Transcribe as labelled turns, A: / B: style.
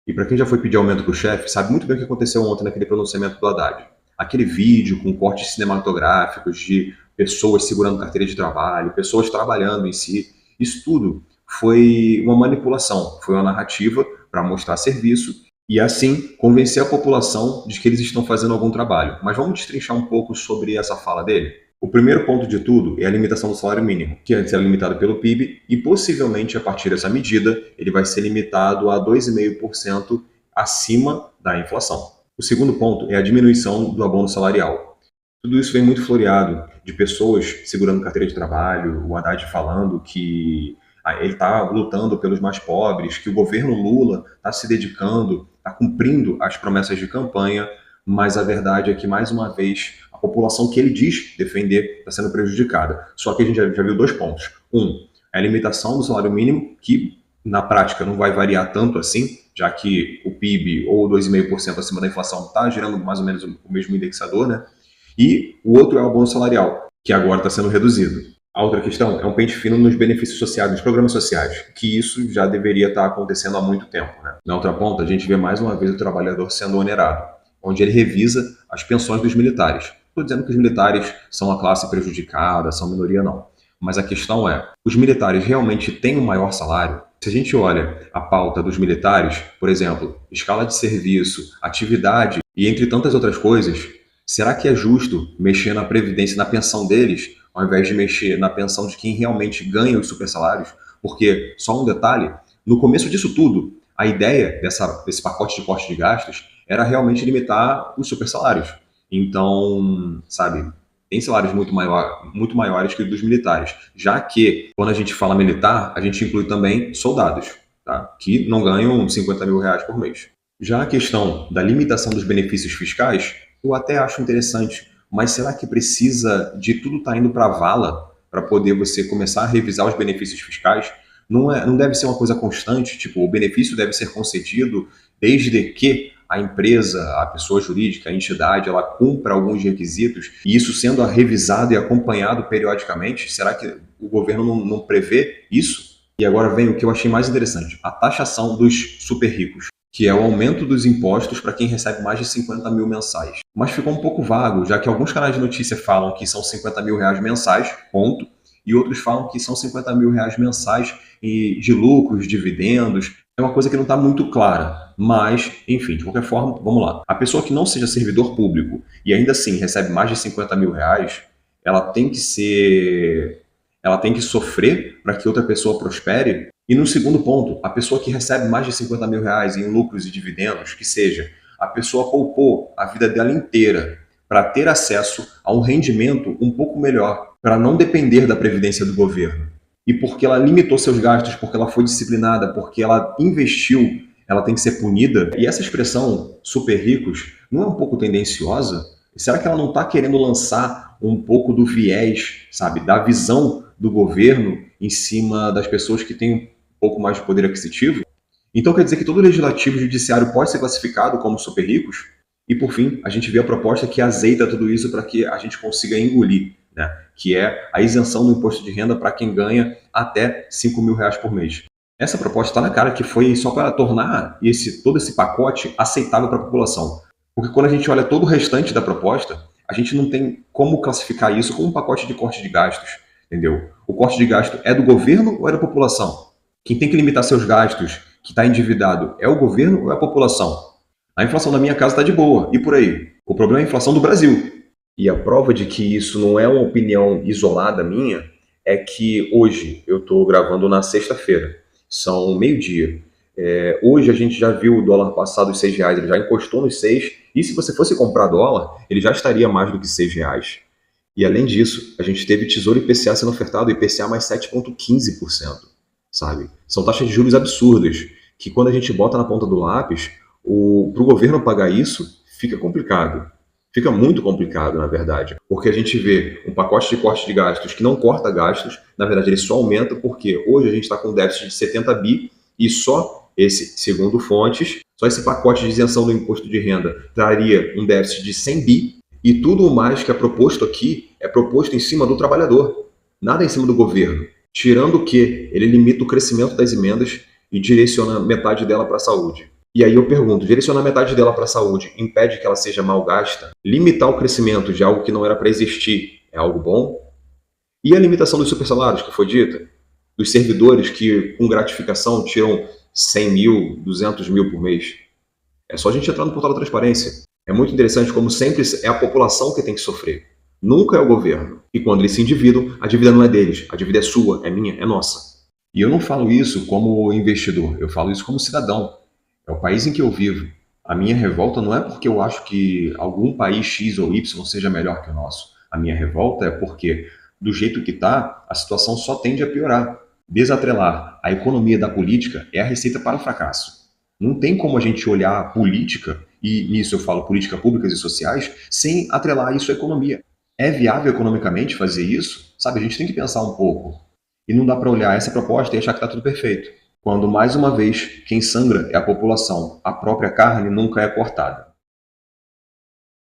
A: E para quem já foi pedir aumento para o chefe, sabe muito bem o que aconteceu ontem naquele pronunciamento do Haddad. Aquele vídeo com cortes cinematográficos de pessoas segurando carteira de trabalho, pessoas trabalhando em si, isso tudo foi uma manipulação, foi uma narrativa para mostrar serviço e assim convencer a população de que eles estão fazendo algum trabalho. Mas vamos destrinchar um pouco sobre essa fala dele? O primeiro ponto de tudo é a limitação do salário mínimo, que antes era limitado pelo PIB e possivelmente a partir dessa medida ele vai ser limitado a 2,5% acima da inflação. O segundo ponto é a diminuição do abono salarial. Tudo isso vem muito floreado de pessoas segurando carteira de trabalho, o Haddad falando que ele está lutando pelos mais pobres, que o governo Lula está se dedicando, está cumprindo as promessas de campanha, mas a verdade é que, mais uma vez, a população que ele diz defender está sendo prejudicada. Só que a gente já viu dois pontos. Um, a limitação do salário mínimo, que na prática não vai variar tanto assim, já que o PIB ou 2,5% acima da inflação está gerando mais ou menos o mesmo indexador, né? E o outro é o abono salarial, que agora está sendo reduzido. A outra questão é um pente fino nos benefícios sociais, nos programas sociais, que isso já deveria estar acontecendo há muito tempo, né? Na outra ponta, a gente vê mais uma vez o trabalhador sendo onerado, onde ele revisa as pensões dos militares. Estou dizendo que os militares são a classe prejudicada, são minoria, não. Mas a questão é, os militares realmente têm um maior salário? Se a gente olha a pauta dos militares, por exemplo, escala de serviço, atividade e entre tantas outras coisas, será que é justo mexer na previdência, na pensão deles, ao invés de mexer na pensão de quem realmente ganha os supersalários? Porque, só um detalhe, no começo disso tudo, a ideia desse pacote de corte de gastos era realmente limitar os supersalários. Então, sabe, tem salários muito maiores que os dos militares, já que, quando a gente fala militar, a gente inclui também soldados, tá? Que não ganham 50 mil reais por mês. Já a questão da limitação dos benefícios fiscais, eu até acho interessante, mas será que precisa de tudo estar indo para a vala para poder você começar a revisar os benefícios fiscais? Não deve ser uma coisa constante, tipo, o benefício deve ser concedido desde que a empresa, a pessoa jurídica, a entidade, ela cumpra alguns requisitos, e isso sendo revisado e acompanhado periodicamente, será que o governo não prevê isso? E agora vem o que eu achei mais interessante, a taxação dos super ricos, que é o aumento dos impostos para quem recebe mais de 50 mil mensais. Mas ficou um pouco vago, já que alguns canais de notícia falam que são 50 mil reais mensais, ponto, e outros falam que são 50 mil reais mensais de lucros, dividendos. É uma coisa que não está muito clara, mas, enfim, de qualquer forma, vamos lá. A pessoa que não seja servidor público e ainda assim recebe mais de 50 mil reais, ela tem que sofrer para que outra pessoa prospere. E no segundo ponto, a pessoa que recebe mais de 50 mil reais em lucros e dividendos, que seja, a pessoa poupou a vida dela inteira para ter acesso a um rendimento um pouco melhor, para não depender da previdência do governo. E porque ela limitou seus gastos, porque ela foi disciplinada, porque ela investiu, ela tem que ser punida. E essa expressão super ricos não é um pouco tendenciosa? Será que ela não está querendo lançar um pouco do viés, sabe, da visão do governo em cima das pessoas que têm um pouco mais de poder aquisitivo? Então quer dizer que todo legislativo e judiciário pode ser classificado como super ricos? E por fim, a gente vê a proposta que azeita tudo isso para que a gente consiga engolir, né? Que é a isenção do imposto de renda para quem ganha até 5 mil reais por mês. Essa proposta está na cara que foi só para tornar todo esse pacote aceitável para a população. Porque quando a gente olha todo o restante da proposta, a gente não tem como classificar isso como um pacote de corte de gastos, entendeu? O corte de gasto é do governo ou é da população? Quem tem que limitar seus gastos, que está endividado, é o governo ou é a população? A inflação da minha casa está de boa, e por aí? O problema é a inflação do Brasil. E a prova de que isso não é uma opinião isolada minha é que hoje eu estou gravando na sexta-feira, são meio-dia. Hoje a gente já viu o dólar passar dos R$ 6, ele já encostou nos 6, e se você fosse comprar dólar, ele já estaria mais do que R$ 6. E além disso, a gente teve Tesouro IPCA sendo ofertado, IPCA mais 7,15%, sabe? São taxas de juros absurdas, que quando a gente bota na ponta do lápis, para o governo pagar isso, fica complicado. Fica muito complicado, na verdade, porque a gente vê um pacote de corte de gastos que não corta gastos, na verdade ele só aumenta porque hoje a gente está com um déficit de 70 bi e só esse, segundo fontes, só esse pacote de isenção do imposto de renda traria um déficit de 100 bi e tudo o mais que é proposto aqui é proposto em cima do trabalhador, nada em cima do governo, tirando que ele limita o crescimento das emendas e direciona metade dela para a saúde. E aí eu pergunto, direcionar metade dela para a saúde impede que ela seja mal gasta? Limitar o crescimento de algo que não era para existir é algo bom? E a limitação dos supersalários, que foi dita? Dos servidores que, com gratificação, tiram 100 mil, 200 mil por mês? É só a gente entrar no portal da transparência. É muito interessante como sempre é a população que tem que sofrer. Nunca é o governo. E quando eles se endividam, a dívida não é deles. A dívida é sua, é minha, é nossa. E eu não falo isso como investidor, eu falo isso como cidadão. É o país em que eu vivo. A minha revolta não é porque eu acho que algum país X ou Y seja melhor que o nosso. A minha revolta é porque, do jeito que está, a situação só tende a piorar. Desatrelar a economia da política é a receita para o fracasso. Não tem como a gente olhar a política, e nisso eu falo políticas públicas e sociais, sem atrelar isso à economia. É viável economicamente fazer isso? Sabe, a gente tem que pensar um pouco. E não dá para olhar essa proposta e achar que está tudo perfeito. Quando, mais uma vez, quem sangra é a população, a própria carne nunca é cortada.